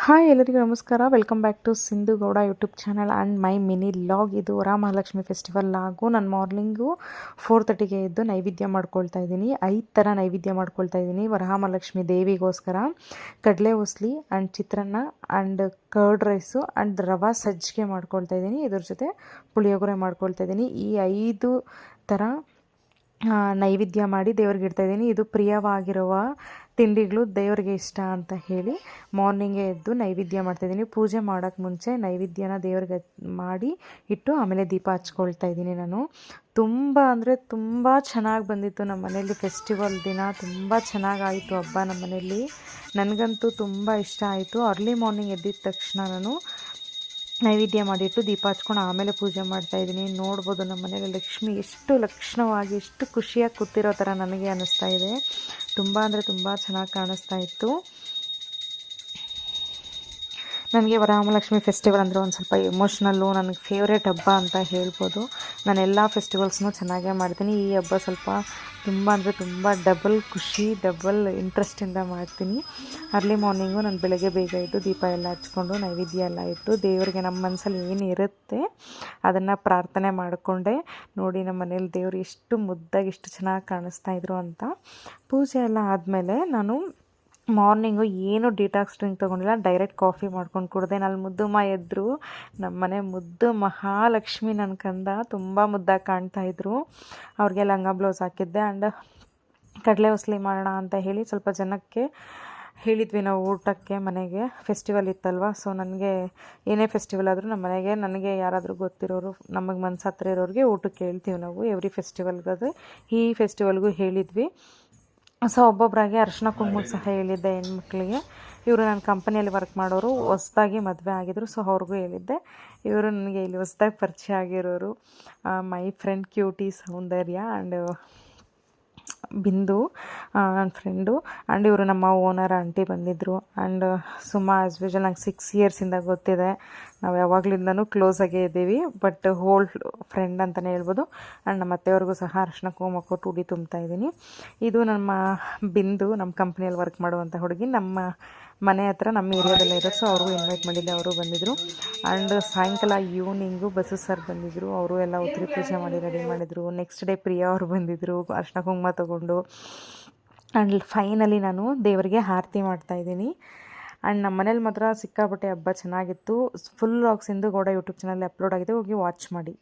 Hi ಎಲ್ಲರಿಗೂ ನಮಸ್ಕಾರ. Welcome back to Sindhu Gowda YouTube channel and my mini log. ಇದು Varamahalakshmi festival ಲಾಗು. ನಾನು ಮಾರ್ನಿಂಗು 4:30ಗೆ ಎದ್ದು ನೈವೇದ್ಯ ಮಾಡ್ಕೊಳ್ತಾ ಇದ್ದೀನಿ. 5 ಥರ ನೈವೇದ್ಯ ಮಾಡ್ಕೊಳ್ತಾ ಇದ್ದೀನಿ ವರಮಹಾಲಕ್ಷ್ಮಿ ದೇವಿಗೋಸ್ಕರ. ಕಡಲೆ ಉಸ್ಲಿ ಆ್ಯಂಡ್ ಚಿತ್ರಾನ್ನ ಆ್ಯಂಡ್ ಕರ್ಡ್ ರೈಸು ಆ್ಯಂಡ್ ರವಾ ಸಜ್ಜಿಗೆ ಮಾಡ್ಕೊಳ್ತಾ ಇದ್ದೀನಿ. ಇದ್ರ ಜೊತೆ ಪುಳಿಯೋಗರೆ ಮಾಡ್ಕೊಳ್ತಾ ಇದ್ದೀನಿ. ಈ 5 ಥರ ನೈವೇದ್ಯ ಮಾಡಿ ದೇವ್ರಿಗೆ ಇಡ್ತಾಯಿದ್ದೀನಿ. ಇದು ಪ್ರಿಯವಾಗಿರುವ ತಿಂಡಿಗಳು ದೇವರಿಗೆ ಇಷ್ಟ ಅಂತ ಹೇಳಿ ಮಾರ್ನಿಂಗೇ ಎದ್ದು ನೈವೇದ್ಯ ಮಾಡ್ತಾಯಿದ್ದೀನಿ. ಪೂಜೆ ಮಾಡೋಕ್ಕೆ ಮುಂಚೆ ನೈವೇದ್ಯನ ದೇವ್ರಿಗೆ ಮಾಡಿ ಇಟ್ಟು ಆಮೇಲೆ ದೀಪ ಹಚ್ಕೊಳ್ತಾ ಇದ್ದೀನಿ. ನಾನು ತುಂಬ ಅಂದರೆ ತುಂಬ ಚೆನ್ನಾಗಿ ಬಂದಿತ್ತು. ನಮ್ಮ ಮನೇಲಿ ಫೆಸ್ಟಿವಲ್ ದಿನ ತುಂಬ ಚೆನ್ನಾಗಾಯಿತು ಹಬ್ಬ. ನಮ್ಮ ಮನೇಲಿ ನನಗಂತೂ ತುಂಬ ಇಷ್ಟ ಆಯಿತು. ಅರ್ಲಿ ಮಾರ್ನಿಂಗ್ ಎದ್ದಿದ ತಕ್ಷಣ ನಾನು ನೈವೇದ್ಯ ಮಾಡಿಟ್ಟು ದೀಪ ಹಚ್ಕೊಂಡು ಆಮೇಲೆ ಪೂಜೆ ಮಾಡ್ತಾಯಿದ್ದೀನಿ. ನೋಡ್ಬೋದು ನಮ್ಮ ಮನೇಲಿ ಲಕ್ಷ್ಮಿ ಎಷ್ಟು ಲಕ್ಷಣವಾಗಿ ಎಷ್ಟು ಖುಷಿಯಾಗಿ ಕೂತಿರೋ ಥರ ನನಗೆ ಅನ್ನಿಸ್ತಾ ಇದೆ. ತುಂಬ ಅಂದರೆ ತುಂಬ ಚೆನ್ನಾಗಿ ಕಾಣಿಸ್ತಾ ಇತ್ತು. ನನಗೆ ವರಮಹಾಲಕ್ಷ್ಮಿ ಫೆಸ್ಟಿವಲ್ ಅಂದರೆ ಒಂದು ಸ್ವಲ್ಪ ಎಮೋಷ್ನಲ್ಲು, ನನಗೆ ಫೇವ್ರೇಟ್ ಹಬ್ಬ ಅಂತ ಹೇಳ್ಬೋದು. ನಾನು ಎಲ್ಲ ಫೆಸ್ಟಿವಲ್ಸ್ನೂ ಚೆನ್ನಾಗೇ ಮಾಡ್ತೀನಿ. ಈ ಹಬ್ಬ ಸ್ವಲ್ಪ ತುಂಬ ಅಂದರೆ ತುಂಬ ಡಬಲ್ ಖುಷಿ, ಡಬಲ್ ಇಂಟ್ರೆಸ್ಟಿಂದ ಮಾಡ್ತೀನಿ. ಅರ್ಲಿ ಮಾರ್ನಿಂಗು ನಾನು ಬೆಳಗ್ಗೆ ಬೇಗ ಇದ್ದು ದೀಪ ಎಲ್ಲ ಹಚ್ಕೊಂಡು ನೈವೇದ್ಯ ಎಲ್ಲ ಇಟ್ಟು ದೇವರಿಗೆ ನಮ್ಮ ಮನಸ್ಸಲ್ಲಿ ಏನು ಇರುತ್ತೆ ಅದನ್ನು ಪ್ರಾರ್ಥನೆ ಮಾಡಿಕೊಂಡೆ. ನೋಡಿ ನಮ್ಮ ಮನೇಲಿ ದೇವರು ಎಷ್ಟು ಮುದ್ದಾಗಿ ಎಷ್ಟು ಚೆನ್ನಾಗಿ ಕಾಣಿಸ್ತಾಯಿದ್ರು ಅಂತ. ಪೂಜೆ ಎಲ್ಲ ಆದಮೇಲೆ ನಾನು ಮಾರ್ನಿಂಗು ಏನು ಡಿಟಾಕ್ಸ್ ಡ್ರಿಂಕ್ ತೊಗೊಂಡಿಲ್ಲ, ಡೈರೆಕ್ಟ್ ಕಾಫಿ ಮಾಡ್ಕೊಂಡು ಕುಡಿದೆ. ನಲ್ಲಿ ಮುದ್ದುಮ್ಮ ಎದ್ದರು. ನಮ್ಮ ಮನೆ ಮುದ್ದು ಮಹಾಲಕ್ಷ್ಮಿ ನನ್ನ ಕಂದ ತುಂಬ ಮುದ್ದಾಗಿ ಕಾಣ್ತಾಯಿದ್ರು. ಅವ್ರಿಗೆ ಲಂಗ ಬ್ಲೌಸ್ ಹಾಕಿದ್ದೆ ಆ್ಯಂಡ್ ಕಡಲೆ ಉಸ್ಲಿ ಮಾಡೋಣ ಅಂತ ಹೇಳಿ ಸ್ವಲ್ಪ ಜನಕ್ಕೆ ಹೇಳಿದ್ವಿ ನಾವು ಊಟಕ್ಕೆ. ಮನೆಗೆ ಫೆಸ್ಟಿವಲ್ ಇತ್ತಲ್ವ, ಸೊ ನನಗೆ ಏನೇ ಫೆಸ್ಟಿವಲ್ ಆದರೂ ನಮ್ಮ ಮನೆಗೆ ನನಗೆ ಯಾರಾದರೂ ಗೊತ್ತಿರೋರು ನಮಗೆ ಮನಸ್ಸು ಹತ್ರ ಇರೋರಿಗೆ ಊಟಕ್ಕೆ ಹೇಳ್ತೀವಿ ನಾವು ಎವ್ರಿ ಫೆಸ್ಟಿವಲ್ಗಾದರೆ. ಈ ಫೆಸ್ಟಿವಲ್ಗೂ ಹೇಳಿದ್ವಿ. ಸೊ ಒಬ್ಬೊಬ್ಬರಾಗೆ ಅರಿಶಿನ ಕುಂಕುಮಕ್ಕೆ ಸಹ ಹೇಳಿದ್ದೆ ಹೆಣ್ಮಕ್ಳಿಗೆ. ಇವರು ನನ್ನ ಕಂಪನಿಯಲ್ಲಿ ವರ್ಕ್ ಮಾಡೋರು, ಹೊಸ್ದಾಗಿ ಮದುವೆ ಆಗಿದ್ರು. ಸೊ ಅವ್ರಿಗೂ ಹೇಳಿದ್ದೆ. ಇವರು ನನಗೆ ಇಲ್ಲಿ ಹೊಸ್ದಾಗಿ ಪರಿಚಯ ಆಗಿರೋರು, my friend cutie Soundarya and ಬಿಂದು ನನ್ನ ಫ್ರೆಂಡು. ಆ್ಯಂಡ್ ಇವರು ನಮ್ಮ ಓನರ್ ಆಂಟಿ ಬಂದಿದ್ದರು. ಆ್ಯಂಡ್ ಸುಮಾ ಆ್ಯಸ್ ಯೂಶುವಲ್ ನಂಗೆ 6 ಇಯರ್ಸಿಂದ ಗೊತ್ತಿದೆ. ನಾವು ಯಾವಾಗಲಿಂದನೂ ಕ್ಲೋಸಾಗೇ ಇದ್ದೀವಿ, ಬಟ್ ಓಲ್ಡ್ ಫ್ರೆಂಡ್ ಅಂತಲೇ ಹೇಳ್ಬೋದು. ಆ್ಯಂಡ್ ನಮ್ಮ ಅತ್ತೆಯವ್ರಿಗೂ ಸಹ ಅರಿಶಿನ ಕುಂಕುಮ ಕೊಟ್ಟು ಉಡಿ ತುಂಬ್ತಾ ಇದ್ದೀನಿ. ಇದು ನಮ್ಮ ಬಿಂದು, ನಮ್ಮ ಕಂಪ್ನಿಯಲ್ಲಿ ವರ್ಕ್ ಮಾಡುವಂಥ ಹುಡುಗಿ. ನಮ್ಮ ಮನೆ ಹತ್ರ ನಮ್ಮ ಏರಿಯಾದಲ್ಲೇ ಇರೋದು. ಸೊ ಅವ್ರಿಗೂ ಇನ್ವೈಟ್ ಮಾಡಿದ್ದೆ, ಅವರು ಬಂದಿದ್ದರು. ಆ್ಯಂಡ್ ಸಾಯಂಕಾಲ ಈವ್ನಿಂಗು ಬಸ್ಸು ಸರ್ ಬಂದಿದ್ದರು. ಅವರು ಎಲ್ಲ ಉತ್ತರಿ ಪೂಜೆ ಮಾಡಿ ರೆಡಿ ಮಾಡಿದರು. ನೆಕ್ಸ್ಟ್ ಡೇ ಪ್ರಿಯಾ ಅವರು ಬಂದಿದ್ದರು ಅರಿಶಿನ ಕುಂಕುಮ ತೊಗೊಂಡು. ಆ್ಯಂಡ್ ಫೈನಲಿ ನಾನು ದೇವರಿಗೆ ಆರತಿ ಮಾಡ್ತಾಯಿದ್ದೀನಿ. ಆ್ಯಂಡ್ ನಮ್ಮ ಮನೇಲಿ ಮಾತ್ರ ಸಿಕ್ಕಾಪಟ್ಟೆ ಹಬ್ಬ ಚೆನ್ನಾಗಿತ್ತು. ಫುಲ್ ವ್ಲಾಗ್ಸ್ ಇಂದು ಗೌಡ ಯೂಟ್ಯೂಬ್ ಚಾನಲ್ ಅಪ್ಲೋಡ್ ಆಗಿದೆ, ಹೋಗಿ ವಾಚ್ ಮಾಡಿ.